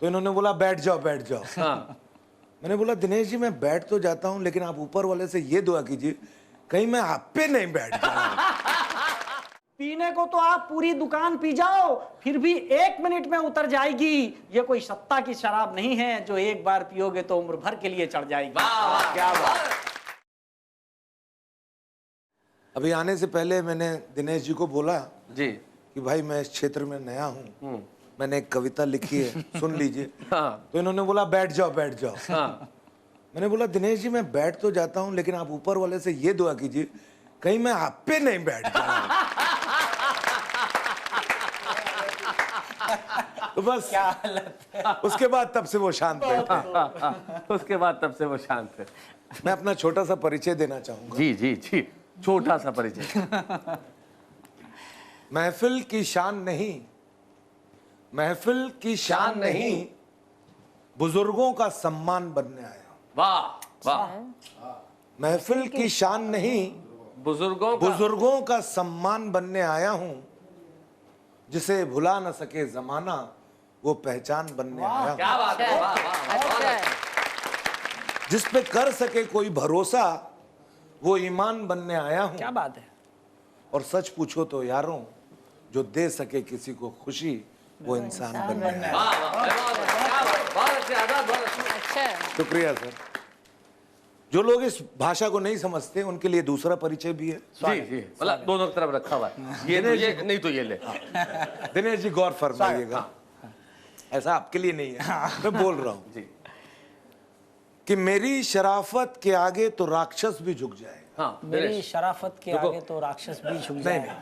तो इन्होंने बोला बैठ जाओ बैठ जाओ। हाँ। मैंने बोला दिनेश जी मैं बैठ तो जाता हूं, लेकिन आप ऊपर वाले से ये दुआ कीजिए कहीं मैं आप पे नहीं बैठ जाऊं। पीने को तो आप पूरी दुकान पी जाओ, फिर भी 1 मिनट में उतर जाएगी। ये कोई सत्ता की शराब नहीं है जो एक बार पियोगे तो उम्र भर के लिए चढ़ जाएगी। वाह वाह क्या बात। अभी आने से पहले मैंने दिनेश जी को बोला जी कि भाई मैं इस क्षेत्र में नया हूँ, मैंने एक कविता लिखी है, सुन लीजिए। हाँ। तो इन्होंने बोला बैठ जाओ बैठ जाओ। हाँ। मैंने बोला दिनेश जी मैं बैठ तो जाता हूँ, लेकिन आप ऊपर वाले से ये दुआ कीजिए कहीं मैं आप पे नहीं बैठ जाऊं। तो बस क्या हालत है। उसके बाद तब से वो शांत बैठे। उसके बाद तब से वो शांत है। मैं अपना छोटा सा परिचय देना चाहूंगा। जी जी जी, छोटा सा परिचय। महफिल की शान नहीं, महफिल की शान नहीं, बुजुर्गों का सम्मान बनने आया हूं। वाह वाह। महफिल की शान नहीं, बुजुर्गों का सम्मान बनने आया हूं। जिसे भुला न सके जमाना वो पहचान बनने आया हूं। क्या बात है। वाह वाह। जिस पे कर सके कोई भरोसा वो ईमान बनने आया हूं। क्या बात है। और सच पूछो तो यारों, जो दे सके किसी को खुशी वो इंसान बनने आया हूं। वाह वाह। बहुत अच्छे आजाद, बहुत अच्छे। शुक्रिया सर। जो लोग इस भाषा को नहीं समझते उनके लिए दूसरा परिचय भी है। जी जी, मतलब दोनों तरफ रखा हुआ है। ये नहीं तो ये ले। दिनेश जी गौर फरमाइएगा, ऐसा आपके लिए नहीं है, मैं बोल रहा हूं जी कि मेरी शराफत के आगे तो राक्षस भी झुक जाए। हाँ। मेरी शराफत के आगे तो राक्षस भी झुक जाए।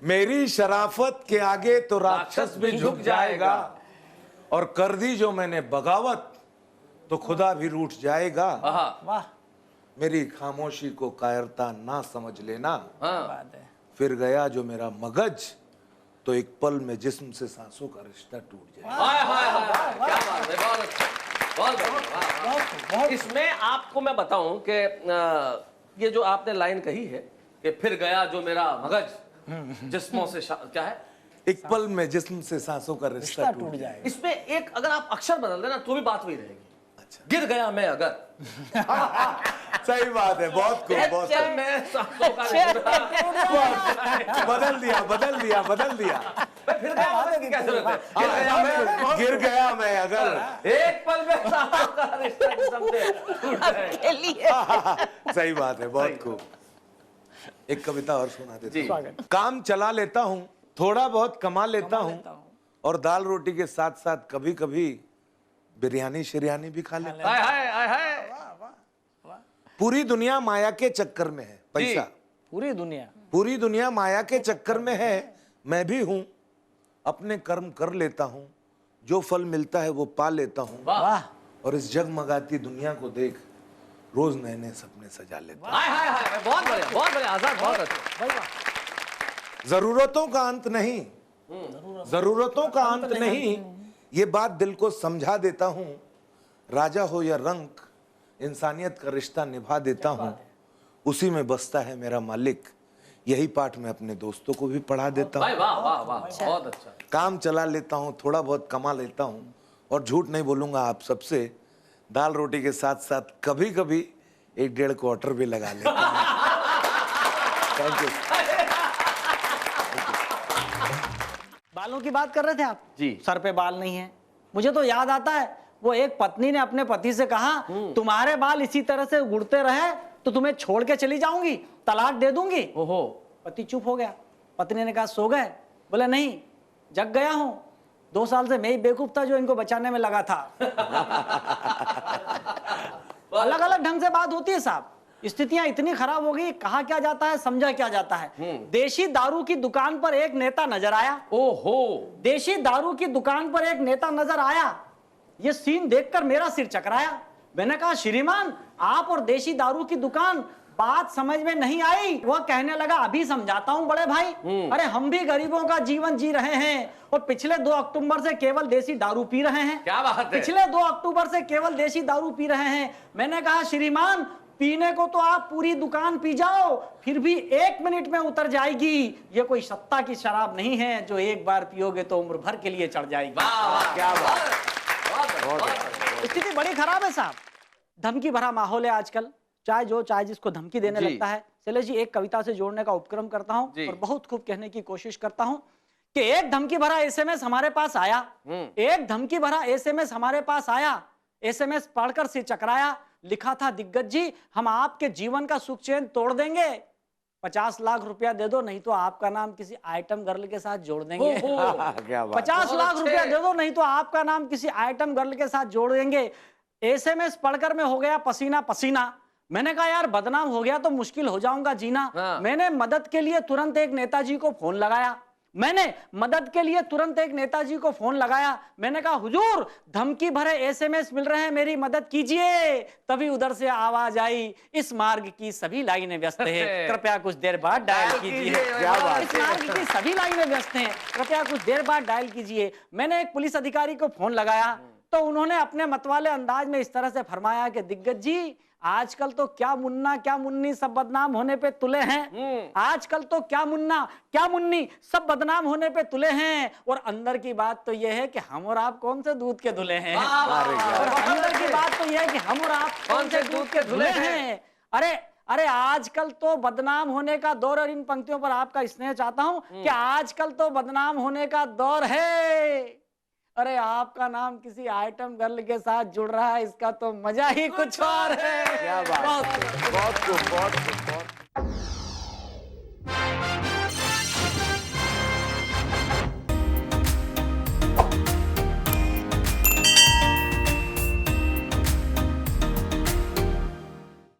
मेरी शराफत के आगे तो राक्षस भी झुक जाएगा, और कर दी जो मैंने बगावत तो खुदा भी रूठ जाएगा। वाह। मेरी खामोशी को कायरता ना समझ लेना। बात है। फिर गया जो मेरा मगज तो एक पल में जिस्म से सांसों का रिश्ता टूट जाएगा। हाय हाय हाय, क्या बात है। बहुत अच्छा, बहुत बढ़िया। इसमें आपको मैं बताऊं कि ये जो आपने लाइन कही है कि फिर गया जो मेरा मगज जिस्मों से क्या है, एक पल में जिस्म से सांसों का रिश्ता टूट जाएगा। इसमें एक अगर आप अक्षर बदल देना तो भी बात वही रहेगी। गिर गया मैं अगर। सही बात है, बहुत खूब, बहुत खूब। मैं सांसों का रिश्ता बदल दिया बदल दिया बदल दिया। फिर गया मतलब की क्या जरूरत है। गिर गया मैं अगर, एक पल में सांसों का रिश्ता जिस्म से टूट जाए। सही बात है, बहुत खूब। एक कविता और सुना देता हूं। स्वागत। काम चला लेता हूं, थोड़ा बहुत कमा लेता हूं, और दाल रोटी के साथ साथ कभी कभी बिरयानी शिरयानी भी खा लेता हूं। हाय हाय हाय हाय। पूरी दुनिया माया के चक्कर में है, पैसा। पूरी दुनिया माया के चक्कर में है, मैं भी हूं। अपने कर्म कर लेता हूं, जो फल मिलता है वो पा लेता हूं। वाह। और इस जगमगाती दुनिया को देख रोज नए नए सपने सजा लेता हूं। हाय हाय हाय, बहुत बढ़िया आजाद, बहुत अच्छा। जरूरतों का अंत नहीं, जरूरतों का अंत नहीं, ये बात दिल को समझा देता हूं। राजा हो या रंक, इंसानियत का रिश्ता निभा देता हूं। उसी में बसता है मेरा मालिक, यही पाठ मैं अपने दोस्तों को भी पढ़ा देता हूं। वाह वाह वाह, बहुत अच्छा। काम चला लेता हूं, थोड़ा बहुत कमा लेता हूं, और झूठ नहीं बोलूंगा आप सबसे, दाल रोटी के साथ साथ कभी कभी 1-1.5 क्वार्टर भी लगा लेता हूं। Thank you. बालों की बात कर रहे थे आप जी। सर पे बाल नहीं है। मुझे तो याद आता है वो एक पत्नी ने अपने पति से कहा तुम्हारे बाल इसी तरह से उड़ते रहे तो तुम्हें छोड़ के चली जाऊंगी, तलाक दे दूंगी। ओहो। पति चुप हो गया। पत्नी ने कहा सो गए? बोले नहीं, जग गया हूं। 2 साल से मैं ही बेवकूफ था जो इनको बचाने में लगा था। अलग अलग ढंग से बात होती है साहब। स्थितियां इतनी खराब हो गई, कहा क्या जाता है समझा क्या जाता है। देशी दारू की दुकान पर एक नेता नजर आया। ओहो। देशी दारू की दुकान पर एक नेता नजर आया। यह सीन देखकर मेरा सिर चकराया। मैंने कहा श्रीमान, आप और देशी दारू की दुकान, बात समझ में नहीं आई। वह कहने लगा अभी समझाता हूं बड़े भाई। अरे हम भी गरीबों का जीवन जी रहे हैं और पिछले 2 अक्टूबर से केवल देसी दारू पी रहे हैं। क्या बात है। पिछले 2 अक्टूबर से केवल देसी दारू पी रहे हैं। मैंने कहा श्रीमान, पीने को तो आप पूरी दुकान पी जाओ, फिर भी 1 मिनट में उतर जाएगी। ये कोई सत्ता की शराब नहीं है जो एक बार पियोगे तो उम्र भर के लिए चढ़ जाएगी। क्या बात। स्थिति बड़ी खराब है साहब, धमकी भरा माहौल है आजकल, चाहे जिसको धमकी देने लगता है। चले जी एक कविता से जोड़ने का उपक्रम करता हूं और बहुत खूब कहने की कोशिश करता हूं कि एक धमकी भरा एसएमएस हमारे पास आया, एक धमकी भरा एसएमएस हमारे पास आया, एसएमएस पढ़कर सिर चकराया। लिखा था, दिग्गज जी हम आपके जीवन का सुख चैन तोड़ देंगे, 50 लाख रुपया दे दो नहीं तो आपका नाम किसी आइटम गर्ल के साथ जोड़ देंगे। क्या बात। 50 लाख रुपया दे दो नहीं तो आपका नाम किसी आइटम गर्ल के साथ जोड़ देंगे। एसएमएस पढ़कर मैं हो गया पसीना पसीना। मैंने कहा यार बदनाम हो गया तो मुश्किल हो जाऊंगा जीना। मैंने मदद के लिए तुरंत एक नेताजी को फोन लगाया। मैंने कहा हुजूर धमकी भरे एसएमएस मिल रहे हैं, मेरी मदद कीजिए। तभी उधर से आवाज आई, इस मार्ग की सभी लाइनें व्यस्त हैं, कृपया कुछ देर बाद डायल कीजिए। इस मार्ग की सभी लाइनें व्यस्त हैं, कृपया कुछ देर बाद डायल कीजिए। मैंने एक पुलिस अधिकारी को फोन लगाया तो उन्होंने अपने मतवाले अंदाज में इस तरह से फरमाया कि दिग्गज जी आजकल तो क्या मुन्ना क्या मुन्नी सब बदनाम होने पे तुले हैं। आजकल तो क्या मुन्ना क्या मुन्नी सब बदनाम होने पे तुले हैं। और अंदर की बात तो यह है कि हम और आप कौन से दूध के धुले हैं। और अंदर की बात तो यह है कि हम और आप कौन से दूध के धुले हैं। अरे आजकल तो बदनाम होने का दौर, और इन पंक्तियों पर आपका स्नेह चाहता हूं कि आजकल तो बदनाम होने का दौर है। अरे आपका नाम किसी आइटम गर्ल के साथ जुड़ रहा है, इसका तो मजा ही कुछ और है। क्या बात। बहुत खूब।